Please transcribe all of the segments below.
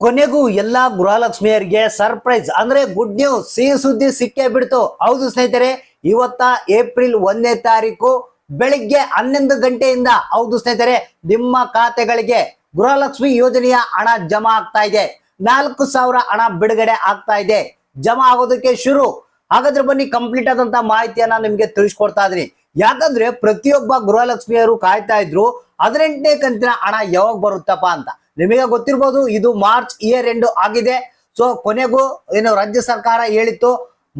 ಕೊನೆಗೂ ಎಲ್ಲಾ ಗೃಹಲಕ್ಷ್ಮಿಯರಿಗೆ ಸರ್ಪ್ರೈಸ್ ಅಂದ್ರೆ ಗುಡ್ ನ್ಯೂಸ್, ಸಿಹಿ ಸುದ್ದಿ ಸಿಕ್ಕೇ ಬಿಡ್ತು. ಹೌದು ಸ್ನೇಹಿತರೆ, ಇವತ್ತ ಏಪ್ರಿಲ್ 1ನೇ ತಾರೀಕು ಬೆಳಿಗ್ಗೆ 11 ಗಂಟೆಯಿಂದ ಹೌದು ಸ್ನೇಹಿತರೆ, ನಿಮ್ಮ ಖಾತೆಗಳಿಗೆ ಗೃಹಲಕ್ಷ್ಮಿ ಯೋಜನೆಯ ಹಣ ಜಮಾ ಆಗ್ತಾ ಇದೆ. 4,000 ಹಣ ಬಿಡುಗಡೆ ಆಗ್ತಾ ಇದೆ, ಜಮಾ ಆಗೋದಕ್ಕೆ ಶುರು. ಹಾಗಾದ್ರೆ ಬನ್ನಿ ಕಂಪ್ಲೀಟ್ ಆದಂತ ಮಾಹಿತಿಯನ್ನ ನಿಮ್ಗೆ ತಿಳಿಸ್ಕೊಡ್ತಾ ಇದೀನಿ. ಯಾಕಂದ್ರೆ ಪ್ರತಿಯೊಬ್ಬ ಗೃಹಲಕ್ಷ್ಮಿಯರು ಕಾಯ್ತಾ ಇದ್ರು 18ನೇ ಕಂತಿನ ಹಣ ಯಾವಾಗ ಬರುತ್ತಪ್ಪ ಅಂತ. ನಿಮಗೆ ಗೊತ್ತಿರಬಹುದು, ಇದು ಮಾರ್ಚ್ ಇಯರ್ ಎಂಡ್ ಆಗಿದೆ. ಸೊ ಕೊನೆಗೂ ಏನು ರಾಜ್ಯ ಸರ್ಕಾರ ಹೇಳಿತ್ತು,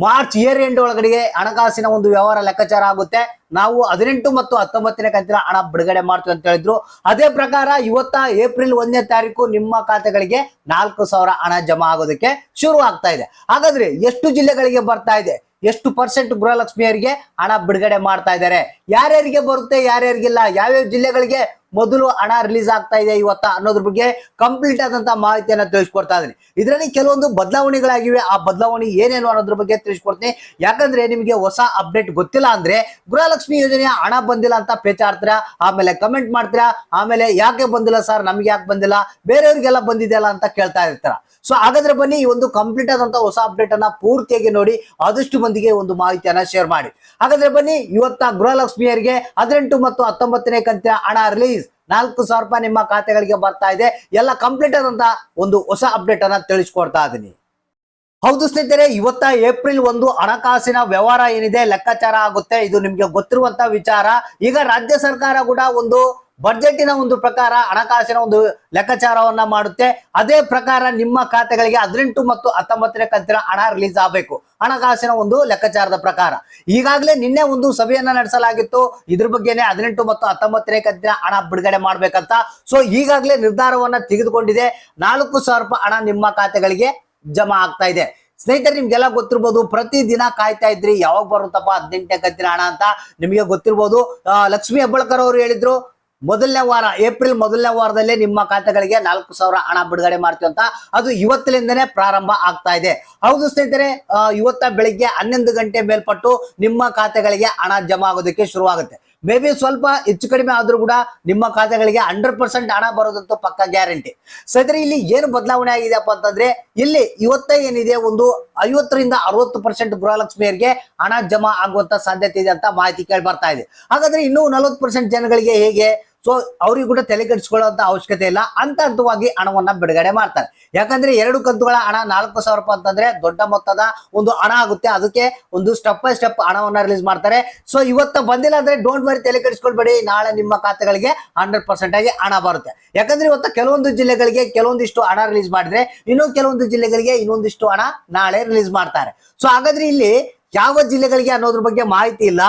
ಮಾರ್ಚ್ ಇಯರ್ ಎಂಡ್ ಒಳಗಡೆಗೆ ಹಣಕಾಸಿನ ಒಂದು ವ್ಯವಹಾರ ಲೆಕ್ಕಾಚಾರ ಆಗುತ್ತೆ, ನಾವು 18 ಮತ್ತು 19ನೇ ಕಂತಿನ ಹಣ ಬಿಡುಗಡೆ ಮಾಡ್ತೀವಿ ಅಂತ ಹೇಳಿದ್ರು. ಅದೇ ಪ್ರಕಾರ ಇವತ್ತ ಏಪ್ರಿಲ್ 1ನೇ ತಾರೀಕು ನಿಮ್ಮ ಖಾತೆಗಳಿಗೆ 4,000 ಹಣ ಜಮಾ ಆಗೋದಕ್ಕೆ ಶುರು ಆಗ್ತಾ ಇದೆ. ಹಾಗಾದ್ರೆ ಎಷ್ಟು ಜಿಲ್ಲೆಗಳಿಗೆ ಬರ್ತಾ ಇದೆ, ಎಷ್ಟು ಪರ್ಸೆಂಟ್ ಗೃಹಲಕ್ಷ್ಮಿಯರಿಗೆ ಹಣ ಬಿಡುಗಡೆ ಮಾಡ್ತಾ ಇದ್ದಾರೆ, ಯಾರ್ಯಾರಿಗೆ ಬರುತ್ತೆ ಯಾರ್ಯಾರಿಗಿಲ್ಲ, ಯಾವ್ಯಾವ ಜಿಲ್ಲೆಗಳಿಗೆ ಮೊದಲು ಹಣ ರಿಲೀಸ್ ಆಗ್ತಾ ಇದೆ ಇವತ್ತ ಅನ್ನೋದ್ರ ಬಗ್ಗೆ ಕಂಪ್ಲೀಟ್ ಆದಂತ ಮಾಹಿತಿಯನ್ನ ತಿಳಿಸ್ಕೊಡ್ತಾ ಇದೀನಿ. ಇದರಲ್ಲಿ ಕೆಲವೊಂದು ಬದಲಾವಣೆಗಳಾಗಿವೆ, ಆ ಬದಲಾವಣೆ ಏನೇನು ಅನ್ನೋದ್ರ ಬಗ್ಗೆ ತಿಳಿಸ್ಕೊಡ್ತೀನಿ. ಯಾಕಂದ್ರೆ ನಿಮಗೆ ಹೊಸ ಅಪ್ಡೇಟ್ ಗೊತ್ತಿಲ್ಲ ಅಂದ್ರೆ ಗೃಹಲಕ್ಷ್ಮಿ ಯೋಜನೆಯ ಹಣ ಬಂದಿಲ್ಲ ಅಂತ ಪೇಚಾಡ್ತೀರಾ, ಆಮೇಲೆ ಕಮೆಂಟ್ ಮಾಡ್ತೀರಾ, ಆಮೇಲೆ ಯಾಕೆ ಬಂದಿಲ್ಲ ಸರ್, ನಮ್ಗೆ ಯಾಕೆ ಬಂದಿಲ್ಲ, ಬೇರೆಯವ್ರಿಗೆಲ್ಲ ಬಂದಿದೆಯಲ್ಲ ಅಂತ ಕೇಳ್ತಾ ಇರ್ತಾರ. ಸೊ ಹಾಗಾದ್ರೆ ಬನ್ನಿ ಈ ಒಂದು ಕಂಪ್ಲೀಟ್ ಆದಂತ ಹೊಸ ಅಪ್ಡೇಟ್ ಅನ್ನ ಪೂರ್ತಿಯಾಗಿ ನೋಡಿ, ಆದಷ್ಟು ಮಂದಿಗೆ ಒಂದು ಮಾಹಿತಿಯನ್ನ ಶೇರ್ ಮಾಡಿ. ಹಾಗಾದ್ರೆ ಬನ್ನಿ, ಇವತ್ತ ಗೃಹಲಕ್ಷ್ಮಿಯರಿಗೆ 18 ಮತ್ತು 19ನೇ ಕಂತಿನ ಹಣ ರಿಲೀಸ್, 4,000 ರೂಪಾಯಿ ನಿಮ್ಮ ಖಾತೆಗಳಿಗೆ ಬರ್ತಾ ಇದೆ. ಎಲ್ಲ ಕಂಪ್ಲೀಟ್ ಆದಂತ ಒಂದು ಹೊಸ ಅಪ್ಡೇಟ್ ಅನ್ನ ತಿಳಿಸ್ಕೊಡ್ತಾ ಇದೀನಿ. ಹೌದು ಸ್ನೇಹಿತರೆ, ಇವತ್ತ ಏಪ್ರಿಲ್ 1 ಹಣಕಾಸಿನ ವ್ಯವಹಾರ ಏನಿದೆ ಲೆಕ್ಕಾಚಾರ ಆಗುತ್ತೆ. ಇದು ನಿಮ್ಗೆ ಗೊತ್ತಿರುವಂತ ವಿಚಾರ. ಈಗ ರಾಜ್ಯ ಸರ್ಕಾರ ಕೂಡ ಒಂದು ಬಜೆಟಿನ ಒಂದು ಪ್ರಕಾರ ಹಣಕಾಸಿನ ಒಂದು ಲೆಕ್ಕಾಚಾರವನ್ನ ಮಾಡುತ್ತೆ. ಅದೇ ಪ್ರಕಾರ ನಿಮ್ಮ ಖಾತೆಗಳಿಗೆ 18 ಮತ್ತು 19ನೇ ಕಂತಿನ ಹಣ ರಿಲೀಸ್ ಆಗಬೇಕು, ಹಣಕಾಸಿನ ಒಂದು ಲೆಕ್ಕಾಚಾರದ ಪ್ರಕಾರ. ಈಗಾಗಲೇ ನಿನ್ನೆ ಒಂದು ಸಭೆಯನ್ನ ನಡೆಸಲಾಗಿತ್ತು, ಇದ್ರ ಬಗ್ಗೆನೆ 18 ಮತ್ತು 19ನೇ ಕಂತಿನ ಹಣ ಬಿಡುಗಡೆ ಮಾಡ್ಬೇಕಂತ. ಸೊ ಈಗಾಗಲೇ ನಿರ್ಧಾರವನ್ನ ತೆಗೆದುಕೊಂಡಿದೆ. 4,000 ರೂಪಾಯಿ ಹಣ ನಿಮ್ಮ ಖಾತೆಗಳಿಗೆ ಜಮಾ ಆಗ್ತಾ ಇದೆ. ಸ್ನೇಹಿತರೆ, ನಿಮ್ಗೆಲ್ಲ ಗೊತ್ತಿರ್ಬೋದು, ಪ್ರತಿ ದಿನ ಕಾಯ್ತಾ ಇದ್ರಿ ಯಾವಾಗ ಬರುತ್ತಪ್ಪ 18ನೇ ಕಂತಿನ ಹಣ ಅಂತ. ನಿಮಗೆ ಗೊತ್ತಿರ್ಬೋದು, ಲಕ್ಷ್ಮೀ ಹೆಬ್ಬಾಳ್ಕರ್ ಅವರು ಹೇಳಿದ್ರು, ಮೊದಲನೇ ವಾರ ಏಪ್ರಿಲ್ ಮೊದಲನೇ ವಾರದಲ್ಲೇ ನಿಮ್ಮ ಖಾತೆಗಳಿಗೆ 4,000 ಹಣ ಬಿಡುಗಡೆ ಮಾಡ್ತೀವಿ ಅಂತ. ಅದು ಇವತ್ತಿನಿಂದನೇ ಪ್ರಾರಂಭ ಆಗ್ತಾ ಇದೆ. ಹೌದು ಸ್ನೇಹಿತರೆ, ಇವತ್ತ ಬೆಳಿಗ್ಗೆ 11 ಗಂಟೆ ಮೇಲ್ಪಟ್ಟು ನಿಮ್ಮ ಖಾತೆಗಳಿಗೆ ಹಣ ಜಮಾ ಆಗೋದಕ್ಕೆ ಶುರುವಾಗುತ್ತೆ. ಮೇ ಬಿ ಸ್ವಲ್ಪ ಹೆಚ್ಚು ಕಡಿಮೆ ಆದ್ರೂ ಕೂಡ ನಿಮ್ಮ ಖಾತೆಗಳಿಗೆ 100% ಹಣ ಬರೋದಂತೂ ಪಕ್ಕ ಗ್ಯಾರಂಟಿ. ಸ್ನೇಹಿತರೆ, ಇಲ್ಲಿ ಏನು ಬದಲಾವಣೆ ಆಗಿದೆಯಪ್ಪ ಅಂತಂದ್ರೆ, ಇಲ್ಲಿ ಇವತ್ತೇ ಏನಿದೆ ಒಂದು 50 ರಿಂದ 60% ಗೃಹಲಕ್ಷ್ಮಿಯರಿಗೆ ಹಣ ಜಮಾ ಆಗುವಂತ ಸಾಧ್ಯತೆ ಇದೆ ಅಂತ ಮಾಹಿತಿ ಕೇಳಿ ಬರ್ತಾ ಇದೆ. ಹಾಗಾದ್ರೆ ಇನ್ನೂ 40% ಜನಗಳಿಗೆ ಹೇಗೆ? ಸೊ ಅವ್ರಿಗೆ ಕೂಡ ತಲೆ ಕೆಡಿಸ್ಕೊಳ್ಳುವಂತ ಅವಶ್ಯಕತೆ ಇಲ್ಲ, ಹಂತವಾಗಿ ಹಣವನ್ನ ಬಿಡುಗಡೆ ಮಾಡ್ತಾರೆ. ಯಾಕಂದ್ರೆ 2 ಕಂತುಗಳ ಹಣ 4,000 ರೂಪಾಯಿ ಅಂತಂದ್ರೆ ದೊಡ್ಡ ಮೊತ್ತದ ಒಂದು ಹಣ ಆಗುತ್ತೆ. ಅದಕ್ಕೆ ಒಂದು ಸ್ಟೆಪ್ ಬೈ ಸ್ಟೆಪ್ ಹಣವನ್ನ ರಿಲೀಸ್ ಮಾಡ್ತಾರೆ. ಸೊ ಇವತ್ತ ಬಂದಿಲ್ಲ ಅಂದ್ರೆ ಡೋಂಟ್ ವರಿ, ತಲೆ ಕೆಡಿಸ್ಕೊಳ್ಬೇಡಿ, ನಾಳೆ ನಿಮ್ಮ ಖಾತೆಗಳಿಗೆ 100% ಆಗಿ ಹಣ ಬರುತ್ತೆ. ಯಾಕಂದ್ರೆ ಇವತ್ತ ಕೆಲವೊಂದು ಜಿಲ್ಲೆಗಳಿಗೆ ಕೆಲವೊಂದಿಷ್ಟು ಹಣ ರಿಲೀಸ್ ಮಾಡಿದ್ರೆ, ಇನ್ನು ಕೆಲವೊಂದು ಜಿಲ್ಲೆಗಳಿಗೆ ಇನ್ನೊಂದಿಷ್ಟು ಹಣ ನಾಳೆ ರಿಲೀಸ್ ಮಾಡ್ತಾರೆ. ಸೊ ಹಾಗಾದ್ರೆ ಇಲ್ಲಿ ಯಾವ ಜಿಲ್ಲೆಗಳಿಗೆ ಅನ್ನೋದ್ರ ಬಗ್ಗೆ ಮಾಹಿತಿ ಇಲ್ಲ.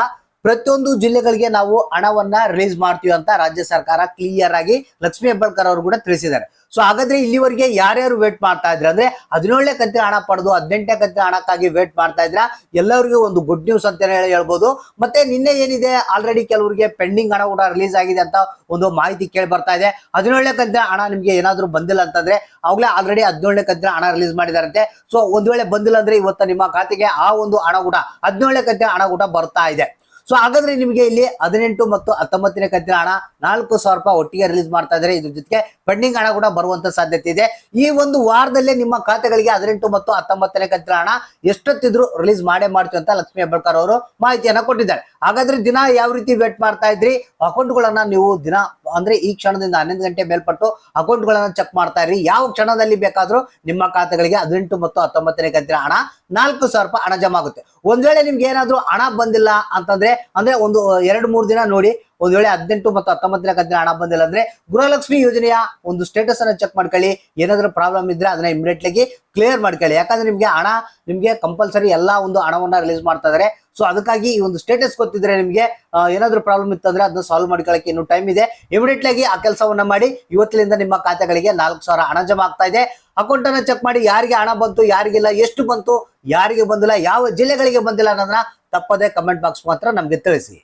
ಪ್ರತಿಯೊಂದು ಜಿಲ್ಲೆಗಳಿಗೆ ನಾವು ಹಣವನ್ನ ರಿಲೀಸ್ ಮಾಡ್ತೀವಿ ಅಂತ ರಾಜ್ಯ ಸರ್ಕಾರ ಕ್ಲಿಯರ್ ಆಗಿ ಲಕ್ಷ್ಮೀ ಹೆಬ್ಬಾಳ್ಕರ್ ಅವರು ಕೂಡ ತಿಳಿಸಿದ್ದಾರೆ. ಸೊ ಹಾಗಾದ್ರೆ ಇಲ್ಲಿವರೆಗೆ ಯಾರ್ಯಾರು ವೇಟ್ ಮಾಡ್ತಾ ಇದ್ರೆ ಅಂದ್ರೆ 17ನೇ ಕಂತಿನ ಹಣ ಪಡೆದು 18ನೇ ಕಂತಿನ ಹಣಕ್ಕಾಗಿ ವೇಟ್ ಮಾಡ್ತಾ ಇದ್ರ ಎಲ್ಲರಿಗೂ ಒಂದು ಗುಡ್ ನ್ಯೂಸ್ ಅಂತ ಹೇಳ್ಬೋದು. ಮತ್ತೆ ನಿನ್ನೆ ಏನಿದೆ, ಆಲ್ರೆಡಿ ಕೆಲವರಿಗೆ ಪೆಂಡಿಂಗ್ ಹಣ ಕೂಡ ರಿಲೀಸ್ ಆಗಿದೆ ಅಂತ ಒಂದು ಮಾಹಿತಿ ಕೇಳಿ ಬರ್ತಾ ಇದೆ. 17ನೇ ಕಂತಿನ ಹಣ ನಿಮ್ಗೆ ಏನಾದ್ರು ಬಂದಿಲ್ಲ ಅಂತಂದ್ರೆ ಅವಾಗಲೇ ಆಲ್ರೆಡಿ 17ನೇ ಕಂತಿನ ಹಣ ರಿಲೀಸ್ ಮಾಡಿದಾರಂತೆ. ಸೊ ಒಂದ್ ವೇಳೆ ಬಂದಿಲ್ಲ ಅಂದ್ರೆ ಇವತ್ತು ನಿಮ್ಮ ಖಾತೆಗೆ ಆ ಒಂದು ಹಣ ಕೂಡ 17ನೇ ಕಂತಿನ ಹಣ ಕೂಡ ಬರ್ತಾ ಇದೆ. ಸೊ ಹಾಗಾದ್ರೆ ನಿಮಗೆ ಇಲ್ಲಿ 18 ಮತ್ತು 19ನೇ ಕಂತಿನ ಹಣ 4,000 ರೂಪಾಯಿ ಒಟ್ಟಿಗೆ ರಿಲೀಸ್ ಮಾಡ್ತಾ ಇದ್ದಾರೆ. ಇದ್ರ ಜೊತೆಗೆ ಪೆಂಡಿಂಗ್ ಹಣ ಕೂಡ ಬರುವಂತ ಸಾಧ್ಯತೆ ಇದೆ. ಈ ಒಂದು ವಾರದಲ್ಲೇ ನಿಮ್ಮ ಖಾತೆಗಳಿಗೆ 18 ಮತ್ತು 19ನೇ ಕಂತಿನ ಹಣ ಎಷ್ಟೊತ್ತಿದ್ರು ರಿಲೀಸ್ ಮಾಡೇ ಮಾಡ್ತೀವಿ ಅಂತ ಲಕ್ಷ್ಮೀ ಹೆಬ್ಬಾಳ್ಕರ್ ಅವರು ಮಾಹಿತಿಯನ್ನ ಕೊಟ್ಟಿದ್ದಾರೆ. ಹಾಗಾದ್ರೆ ದಿನ ಯಾವ ರೀತಿ ವೇಟ್ ಮಾಡ್ತಾ ಇದ್ರಿ, ಅಕೌಂಟ್ಗಳನ್ನ ನೀವು ದಿನ ಅಂದ್ರೆ ಈ ಕ್ಷಣದಿಂದ 11 ಗಂಟೆ ಮೇಲ್ಪಟ್ಟು ಅಕೌಂಟ್ಗಳನ್ನ ಚೆಕ್ ಮಾಡ್ತಾ ಇರಿ. ಯಾವ ಕ್ಷಣದಲ್ಲಿ ಬೇಕಾದ್ರೂ ನಿಮ್ಮ ಖಾತೆಗಳಿಗೆ 18 ಮತ್ತು 19ನೇ ಕಂತಿನ ಹಣ 4,000 ರೂಪಾಯಿ ಹಣ ಜಮಾ ಆಗುತ್ತೆ. ಒಂದ್ ವೇಳೆ ನಿಮ್ಗೆ ಏನಾದ್ರೂ ಹಣ ಬಂದಿಲ್ಲ ಅಂತಂದ್ರೆ ಅಂದ್ರೆ ಒಂದು 2-3 ದಿನ ನೋಡಿ, ಒಂದ್ ವೇಳೆ 18 ಮತ್ತು 19ನೇ ಕಂತಿನ ಹಣ ಬಂದಿಲ್ಲ ಅಂದ್ರೆ ಗೃಹಲಕ್ಷ್ಮಿ ಯೋಜನೆಯ ಒಂದು ಸ್ಟೇಟಸ್ ಅನ್ನ ಚೆಕ್ ಮಾಡ್ಕೊಳ್ಳಿ. ಏನಾದ್ರೂ ಪ್ರಾಬ್ಲಮ್ ಇದ್ರೆ ಅದನ್ನ ಇಮಿಡಿಯೇಟ್ಲಿ ಕ್ಲಿಯರ್ ಮಾಡ್ಕೊಳ್ಳಿ. ಯಾಕಂದ್ರೆ ನಿಮ್ಗೆ ಕಂಪಲ್ಸರಿ ಎಲ್ಲಾ ಒಂದು ಹಣವನ್ನ ರಿಲೀಸ್ ಮಾಡ್ತಾ ಇದಾರೆ. ಸೊ ಅದಕ್ಕಾಗಿ ಈ ಒಂದು ಸ್ಟೇಟಸ್ ಗೊತ್ತಿದ್ರೆ ನಿಮ್ಗೆ ಏನಾದ್ರೂ ಪ್ರಾಬ್ಲಮ್ ಇತ್ತಂದ್ರೆ ಅದನ್ನ ಸಾಲ್ವ್ ಮಾಡ್ಕೊಳ್ಳಕ್ಕೆ ಇನ್ನೂ ಟೈಮ್ ಇದೆ. ಇಮಿಡಿಯೇಟ್ಲಿ ಆ ಕೆಲಸವನ್ನ ಮಾಡಿ. ಇವತ್ತಿನಿಂದ ನಿಮ್ಮ ಖಾತೆಗಳಿಗೆ 4,000 ಹಣ ಜಮಾ ಆಗ್ತಾ ಇದೆ. ಅಕೌಂಟ್ ಅನ್ನ ಚೆಕ್ ಮಾಡಿ, ಯಾರಿಗೆ ಹಣ ಬಂತು, ಯಾರಿಗಿಲ್ಲ, ಎಷ್ಟು ಬಂತು, ಯಾರಿಗೆ ಬಂದಿಲ್ಲ, ಯಾವ ಜಿಲ್ಲೆಗಳಿಗೆ ಬಂದಿಲ್ಲ ಅನ್ನೋದನ್ನ ತಪ್ಪದೆ ಕಮೆಂಟ್ ಬಾಕ್ಸ್ ಮಾತ್ರ ನಮ್ಗೆ ತಿಳಿಸಿ.